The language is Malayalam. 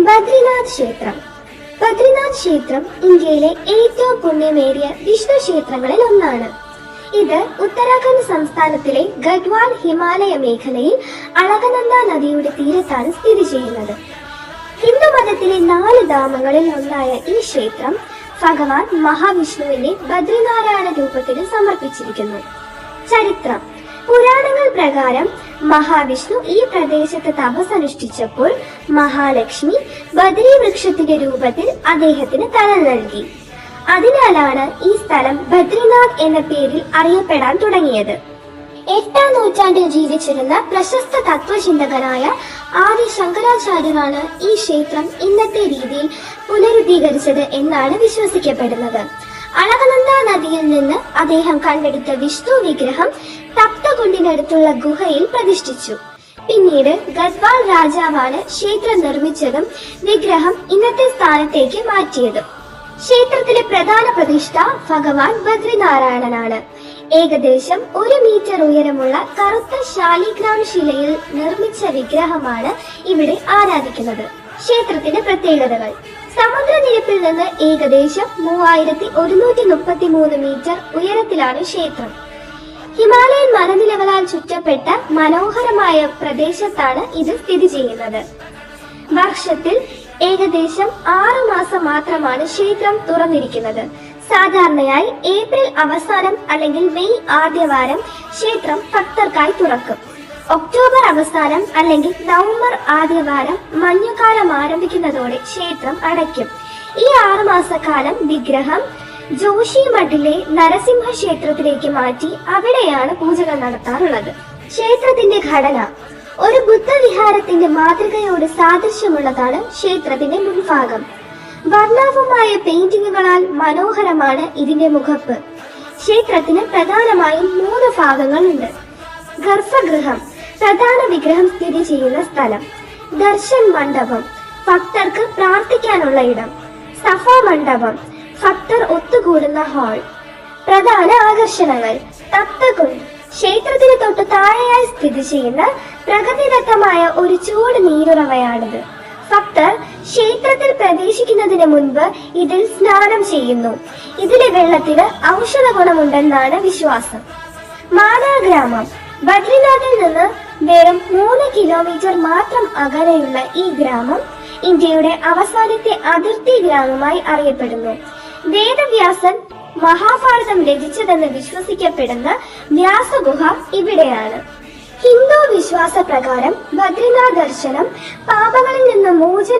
ബദ്രിനാഥ് ക്ഷേത്രം. ബദ്രിനാഥ് ക്ഷേത്രം ഇന്ത്യയിലെ ഏറ്റവും പുണ്യമേറിയ വിഷ്ണു ക്ഷേത്രങ്ങളിൽ ഒന്നാണ്. ഇത് ഉത്തരാഖണ്ഡ് സംസ്ഥാനത്തിലെ ഗഡ്വാൾ ഹിമാലയ മേഖലയിൽ അളകനന്ദ നദിയുടെ തീരത്താണ് സ്ഥിതി ചെയ്യുന്നത്. ഹിന്ദുമതത്തിലെ 4 ധാമങ്ങളിൽ ഒന്നായ ഈ ക്ഷേത്രം ഭഗവാൻ മഹാവിഷ്ണുവിന്റെ ബദ്രിനാരായണ രൂപത്തിന് സമർപ്പിച്ചിരിക്കുന്നു. ചരിത്രം. പുരാണങ്ങൾ പ്രകാരം മഹാവിഷ്ണു ഈ പ്രദേശത്ത് തപസ്സനുഷ്ഠിച്ചപ്പോൾ മഹാലക്ഷ്മി ബദ്രി വൃക്ഷത്തിന്റെ രൂപത്തിൽ അദ്ദേഹത്തിന് തണൽ നൽകി. അതിനാലാണ് ഈ സ്ഥലം ബദ്രിനാഥ് എന്ന പേരിൽ അറിയപ്പെടാൻ തുടങ്ങിയത്. 8ാം നൂറ്റാണ്ടിൽ ജീവിച്ചിരുന്ന പ്രശസ്ത തത്വചിന്തകനായ ആദി ശങ്കരാചാര്യരാണ് ഈ ക്ഷേത്രം ഇന്നത്തെ രീതിയിൽ പുനരുദ്ധീകരിച്ചത് എന്നാണ് വിശ്വസിക്കപ്പെടുന്നത്. അളകനന്ദ നദിയിൽ നിന്ന് അദ്ദേഹം കണ്ടെടുത്ത വിഷ്ണു വിഗ്രഹം തപ്തകുണ്ടിനടുത്തുള്ള ഗുഹയിൽ പ്രതിഷ്ഠിച്ചു. പിന്നീട് ഗദ്വാൾ രാജാവാണ് ക്ഷേത്രം നിർമ്മിച്ചതും വിഗ്രഹം ഇന്നത്തെ സ്ഥാനത്തേക്ക് മാറ്റിയതും. ക്ഷേത്രത്തിലെ പ്രധാന പ്രതിഷ്ഠ ഭഗവാൻ ബദ്രിനാരായണനാണ്. ഏകദേശം 1 മീറ്റർ ഉയരമുള്ള കറുത്ത ശാലിഗ്രാം ശിലയിൽ നിർമ്മിച്ച വിഗ്രഹമാണ് ഇവിടെ ആരാധിക്കുന്നത്. ക്ഷേത്രത്തിന്റെ പ്രത്യേകതകൾ. സമുദ്രനിരപ്പിൽ നിന്ന് ഏകദേശം 3133 മീറ്റർ ഉയരത്തിലാണ് ക്ഷേത്രം. ഹിമാലയൻ മലനിരകളാൽ ചുറ്റപ്പെട്ട മനോഹരമായ പ്രദേശത്താണ് ഇത് സ്ഥിതി ചെയ്യുന്നത്. വർഷത്തിൽ ഏകദേശം 6 മാസം മാത്രമാണ് ക്ഷേത്രം തുറന്നിരിക്കുന്നത്. സാധാരണയായി ഏപ്രിൽ അവസാനം അല്ലെങ്കിൽ മെയ് ആദ്യവാരം ക്ഷേത്രം ഭക്തർക്കായി തുറക്കും. ഒക്ടോബർ അവസാനം അല്ലെങ്കിൽ നവംബർ ആദ്യവാരം മഞ്ഞുകാലം ആരംഭിക്കുന്നതോടെ ക്ഷേത്രം അടയ്ക്കും. ഈ 6 മാസക്കാലം വിഗ്രഹം ജോഷിമഠിലെ നരസിംഹ ക്ഷേത്രത്തിലേക്ക് മാറ്റി അവിടെയാണ് പൂജകൾ നടത്താറുള്ളത്. ക്ഷേത്രത്തിന്റെ ഘടന. ഒരു ബുദ്ധവിഹാരത്തിന്റെ മാതൃകയോട് സാദൃശ്യമുള്ളതാണ് ക്ഷേത്രത്തിന്റെ മുൻഭാഗം. വർണ്ണാഭമായ പെയിന്റിങ്ങുകളാൽ മനോഹരമാണ് ഇതിന്റെ മുഖപ്പ്. ക്ഷേത്രത്തിന് പ്രധാനമായും 3 ഭാഗങ്ങളുണ്ട്. ഗർഭഗൃഹം, പ്രധാന വിഗ്രഹം സ്ഥിതി ചെയ്യുന്ന സ്ഥലം. ദർശൻ മണ്ഡപം, ഭക്തർക്ക് പ്രാർത്ഥിക്കാനുള്ള ഇടം. സഭാ മണ്ഡപം, ഭക്തർ ഒത്തുകൂടുന്ന ഹാൾ. പ്രധാന ആകർഷണങ്ങൾ. തപ്തകുണ്ട്, ക്ഷേത്രത്തിന് തൊട്ട് താഴെയായി സ്ഥിതി ചെയ്യുന്ന പ്രകൃതിദത്തമായ ഒരു ചൂട് നീരുറവയാണിത്. ഭക്തർ ക്ഷേത്രത്തിൽ പ്രവേശിക്കുന്നതിന് മുൻപ് ഇതിൽ സ്നാനം ചെയ്യുന്നു. ഇതിലെ വെള്ളത്തിന് ഔഷധ ഗുണമുണ്ടെന്നാണ് വിശ്വാസം. മാനാഗ്രാമം. ബദ്രിനാഥിൽ നിന്ന് വെറും 3 കിലോമീറ്റർ മാത്രം അകലെയുള്ള ഈ ഗ്രാമം ഇന്ത്യയുടെ അവസാനത്തെ അതിർത്തി ഗ്രാമമായി അറിയപ്പെടുന്നു. വേദവ്യാസൻ മഹാഭാരതം രചിച്ചതെന്ന് വിശ്വസിക്കപ്പെടുന്ന വ്യാസഗുഹ ഇവിടെയാണ്. ഹിന്ദു വിശ്വാസ പ്രകാരം ബദ്രിനാഥ് ദർശനം പാപങ്ങളിൽ നിന്ന് മോചനം